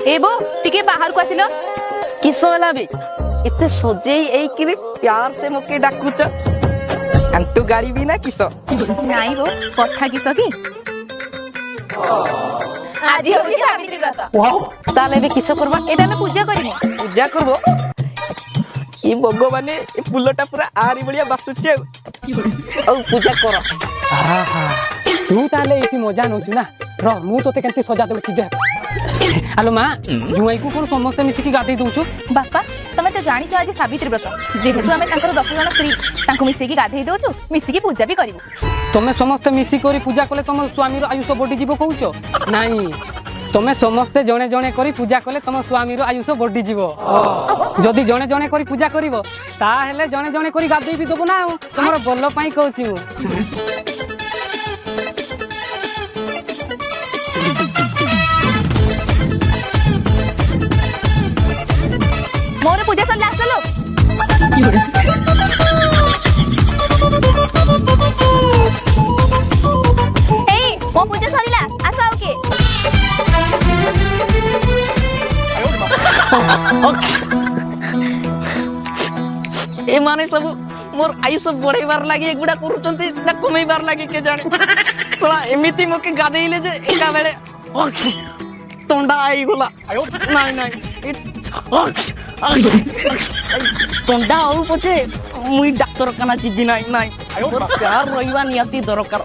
ए बो टिके बाहर को आसिलो किस वाला भी इतने सजे कि प्यार से मोके डाकुच अंटू गाड़ी भी ना किस नाई बो कथा किस की आज होगी सावित्री व्रत वाओ ताले भी किस करबा एबे हमें पूजा करिमु पूजा करबो ई भगवान ए फुलटा पूरा आरी बलिया बासुचे औ पूजा कर आहा तू ताले इति मजा नोचु ना र मु तोते केंति सजा देबो कि देख हेलो मां जुआई को कोन समस्त मिसी की गादै दउछु बापा तमे तो जानि छ आज सावित्री व्रत जेहेतु हमें तांकर 10 जन स्त्री तांको मिसी की गाधै दउछु मिसी की पूजा भी करिवु तमे समस्त मिसी करी पूजा कले तम स्वामी रो आयुष बढ़ी जीवो कहउछो नाही तमे समस्त जणे जणे करी पूजा कले तम स्वामी रो आयुष बढ़ी जीवो जदी जणे जणे करी पूजा करिवो ता हेले जणे जणे करी गादै भी दबो ना तमरो बल्ल पई कहउछु मोर पूजा संजा आसलो ए मो पूजा सरिला आसा ओके ए माने सब मोर आयुष बढ़ेबार लागि एगुडा करूचंती ना कमेबार लागि के जाने सोला एमिति मोके गादेइले जे एका बेले तंडा आई गोला नाही नाही तंडा हो पछे मुई डाक्टर खाना जीबी नाही नाही मोर प्यार रहिबा नियति दरकार